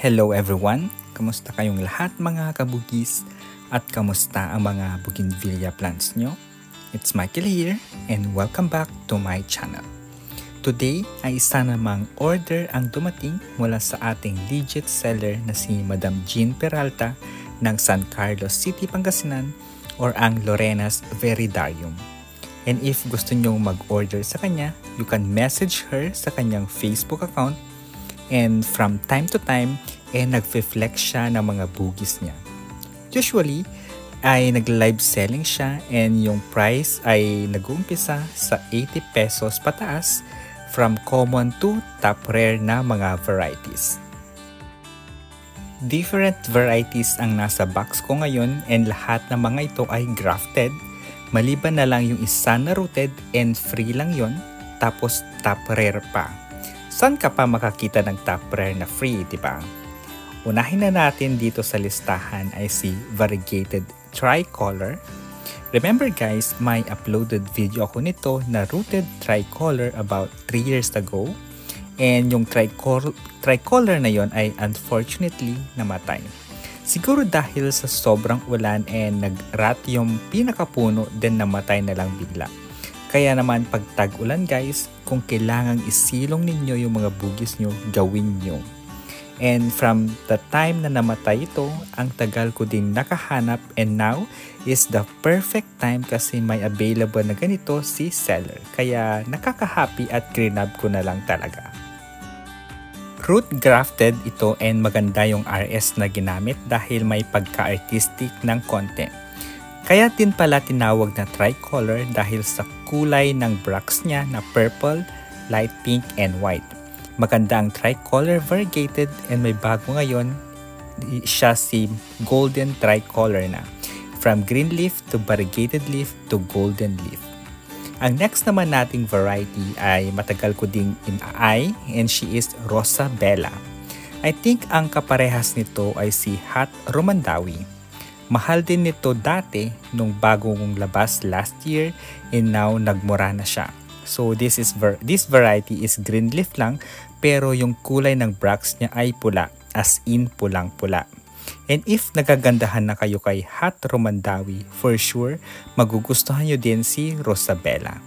Hello everyone! Kamusta kayong lahat mga kabugis? At kamusta ang mga bougainvillea plants nyo? It's Michael here and welcome back to my channel. Today ay isa namang order ang dumating mula sa ating legit seller na si Madam Jean Peralta ng San Carlos City, Pangasinan or ang Lorena's Veridarium. And if gusto nyo mag-order sa kanya, you can message her sa kanyang Facebook account. And from time to time, nag-flex siya ng mga bugis niya. Usually, ay nag-live selling siya and yung price ay nag-uumpisa sa 80 pesos pataas from common to top rare na mga varieties. Different varieties ang nasa box ko ngayon and lahat ng mga ito ay grafted. Maliban na lang yung isa na rooted and free lang yon, tapos top rare pa. Saan ka pa makakita ng top rare na free, diba? Unahin na natin dito sa listahan ay si Variegated Tricolor. Remember guys, may uploaded video ako nito na rooted tricolor about 3 years ago. And yung tricolor na yon ay unfortunately namatay. Siguro dahil sa sobrang ulan and nag-rot yung pinakapuno then namatay na lang bigla. Kaya naman pag tag-ulan guys, kung kailangang isilong ninyo yung mga bugis nyo, gawin nyo. And from the time na namatay ito, ang tagal ko din nakahanap and now is the perfect time kasi may available na ganito si seller. Kaya nakaka-happy at grinab ko na lang talaga. Root grafted ito and maganda yung RS na ginamit dahil may pagka-artistic ng konti. Kaya din pala tinawag na tricolor dahil sa kulay ng bracts niya na purple, light pink, and white. Maganda ang tricolor variegated and may bago ngayon siya si golden tricolor na. From green leaf to variegated leaf to golden leaf. Ang next naman nating variety ay matagal ko ding in-eye and she is Rosa Bella. I think ang kaparehas nito ay si Hot Romandawi. Mahal din nito dati nung bagong labas last year and now nagmura na siya. So this variety is green leaf lang pero yung kulay ng bracts niya ay pula, as in pulang-pula. And if nagagandahan na kayo kay Hot Romandawi, for sure magugustuhan nyo din si Rosabella.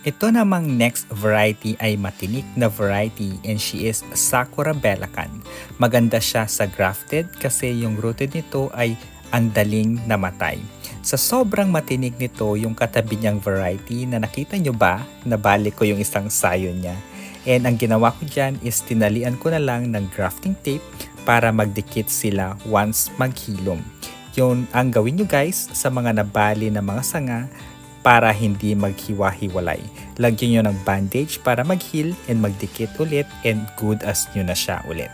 Ito namang next variety ay matinik na variety and she is Sakura Belacan. Maganda siya sa grafted kasi yung rooted nito ay ang daling namatay. Sa sobrang matinik nito yung katabi niyang variety na nakita nyo ba, nabalik ko yung isang sayon niya. And ang ginawa ko dyan is tinalian ko na lang ng grafting tape para magdikit sila once maghilom. Yun ang gawin nyo guys sa mga nabali na mga sanga para hindi maghiwa-hiwalay. Lagyan nyo ng bandage para mag-heal and magdikit ulit and good as nyo na siya ulit.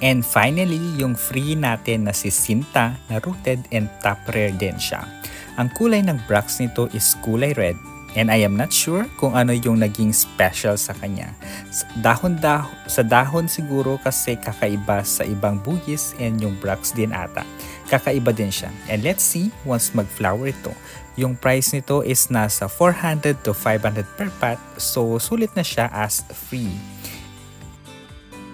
And finally, yung free natin na si Sinta na rooted and top rare din siya. Ang kulay ng bracts nito is kulay red and I am not sure kung ano yung naging special sa kanya. Sa dahon siguro kasi kakaiba sa ibang bugis and yung bracts din ata. Kakaiba din siya. And let's see once mag-flower ito. Yung price nito is nasa 400 to 500 per pot, so sulit na siya as free.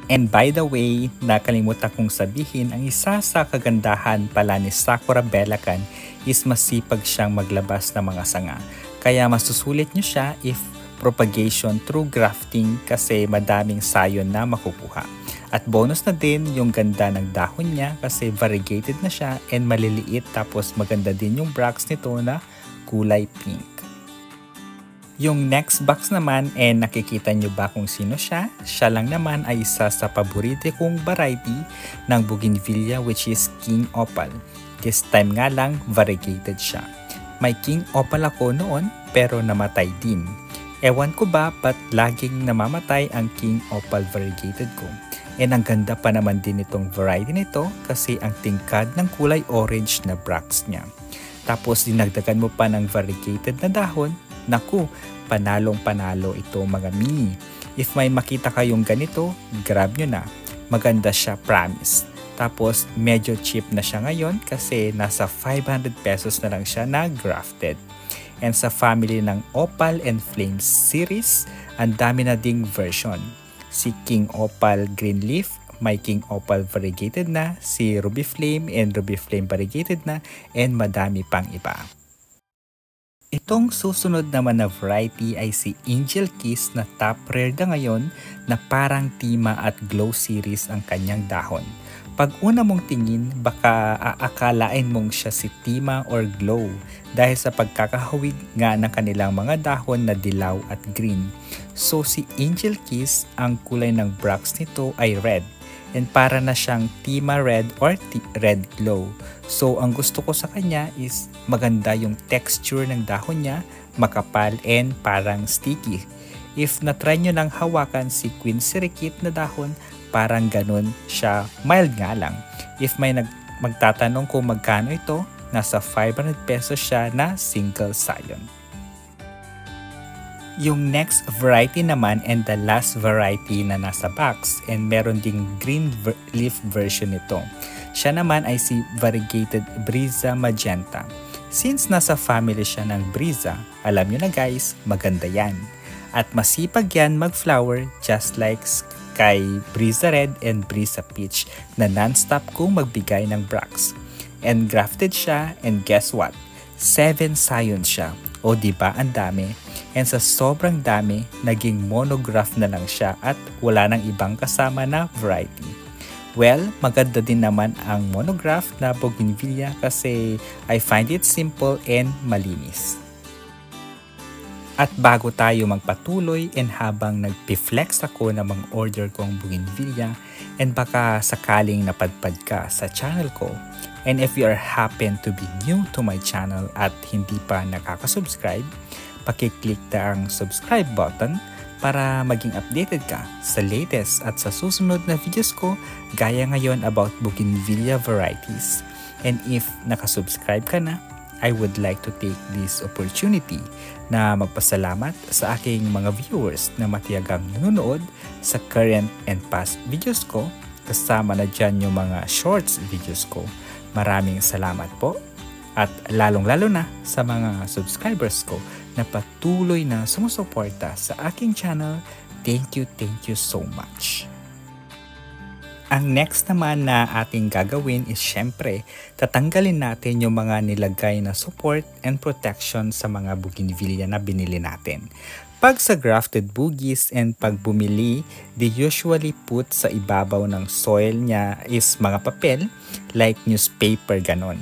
And by the way, nakalimutan kong sabihin, ang isa sa kagandahan pala ni Sakura Belacan is masipag siyang maglabas ng mga sanga. Kaya masusulit nyo siya if propagation through grafting kasi madaming sayon na makukuha. At bonus na din yung ganda ng dahon niya kasi variegated na siya and maliliit tapos maganda din yung bracts nito na kulay pink. Yung next box naman nakikita nyo ba kung sino siya? Siya lang naman ay isa sa paborito kong variety ng bougainvillea which is King Opal. This time nga lang variegated siya. May King Opal ako noon pero namatay din. Ewan ko ba ba't laging namamatay ang King Opal variegated ko. And ang ganda pa naman din itong variety nito kasi ang tingkad ng kulay orange na bracts niya. Tapos dinagdagan mo pa ng variegated na dahon, naku, panalong-panalo ito mga mi. If may makita kayong ganito, grab nyo na. Maganda siya, promise. Tapos medyo cheap na siya ngayon kasi nasa 500 pesos na lang siya na grafted. And sa family ng Opal and Flames series, ang dami na ding version. si King Opal Green Leaf, may King Opal variegated na, si Ruby Flame and Ruby Flame variegated na, and madami pang iba. Itong susunod naman na variety ay si Angel Kiss na top rare na ngayon na parang Tima at Glow series ang kanyang dahon. Pag una mong tingin, baka aakalain mong siya si Tima or Glow dahil sa pagkakahawig nga ng kanilang mga dahon na dilaw at green. So si Angel Kiss, ang kulay ng bracts nito ay red. And para na siyang Tima Red or Red Glow. So ang gusto ko sa kanya is maganda yung texture ng dahon niya, makapal and parang sticky. If na-try nyo nang hawakan si Queen Sirikit na dahon, parang ganun siya, mild nga lang. If may magtatanong kung magkano ito, nasa 500 pesos siya na single scion. Yung next variety naman and the last variety na nasa box and meron ding green leaf version nito. Siya naman ay si variegated Brisa Magenta. Since nasa family siya ng Brisa, alam nyo na guys, maganda yan. At masipag yan mag-flower just like kay Brisa Red and Brisa Peach na non-stop kung magbigay ng bracts. And grafted siya and guess what? 7 scions siya. O diba ang dami? And sa sobrang dami, naging monograph na lang siya at wala nang ibang kasama na variety. Well, maganda din naman ang monograph na bougainvillea kasi I find it simple and malinis. At bago tayo magpatuloy and habang nagpi-flex ako ng mga order kong bougainvillea and baka sakaling napadpad ka sa channel ko, and if you are happen to be new to my channel at hindi pa nakaka-subscribe, paki-click na ang subscribe button para maging updated ka sa latest at sa susunod na videos ko gaya ngayon about bougainvillea varieties. And if nakasubscribe ka na, I would like to take this opportunity na magpasalamat sa aking mga viewers na matiyagang nanonood sa current and past videos ko, kasama na dyan yung mga shorts videos ko. Maraming salamat po at lalong-lalo na sa mga subscribers ko na patuloy na sumusuporta sa aking channel. Thank you so much. Ang next naman na ating gagawin is syempre, tatanggalin natin yung mga nilagay na support and protection sa mga bougainvillea na binili natin. Pag sa grafted boogies and pag bumili, they usually put sa ibabaw ng soil niya is mga papel like newspaper ganon.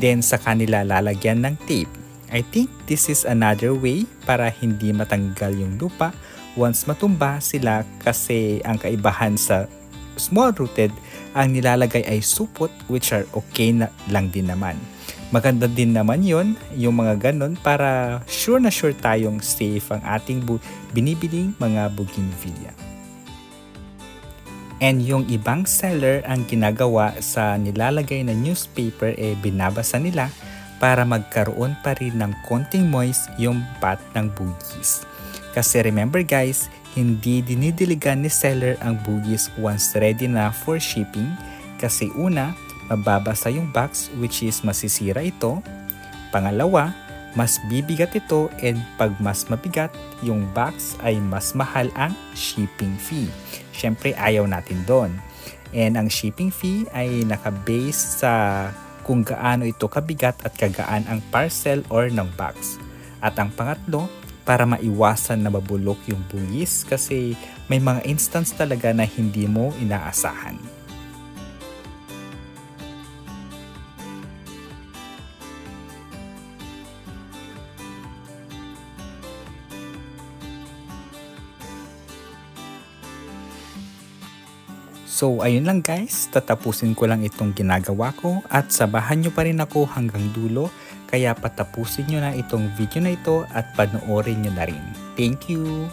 Then sa kanila lalagyan ng tape. I think this is another way para hindi matanggal yung lupa once matumba sila kasi ang kaibahan sa small rooted, ang nilalagay ay supot which are okay na lang din naman. Maganda din naman yon yung mga ganon para sure na sure tayong safe ang ating binibiling mga bougainvillea. And yung ibang seller ang ginagawa sa nilalagay na newspaper binabasa nila para magkaroon pa rin ng konting moist yung pot ng boogies. Kasi remember guys, hindi dinidiligan ni seller ang boogies once ready na for shipping kasi una, mababasa yung box which is masisira ito. Pangalawa, mas bibigat ito and pag mas mabigat yung box ay mas mahal ang shipping fee. Syempre ayaw natin doon. And ang shipping fee ay naka-base sa kung gaano ito kabigat at kagaan ang parcel or ng box. At ang pangatlo, para maiwasan na mabulok yung bugis kasi may mga instance talaga na hindi mo inaasahan. So ayun lang guys, tatapusin ko lang itong ginagawa ko at sabahan nyo pa rin ako hanggang dulo kaya patapusin nyo na itong video na ito at panoorin nyo na rin. Thank you!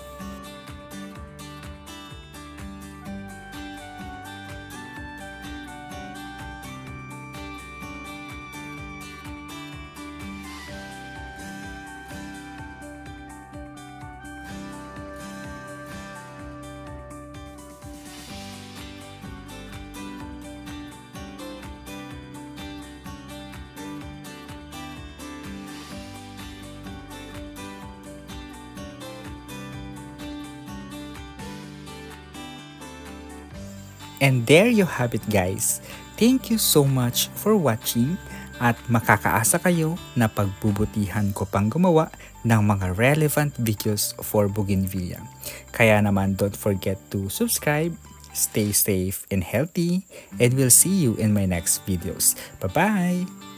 And there you have it guys. Thank you so much for watching at makakaasa kayo na pagbubutihan ko pang gumawa ng mga relevant videos for bougainvillea. Kaya naman don't forget to subscribe, stay safe and healthy, and we'll see you in my next videos. Bye-bye!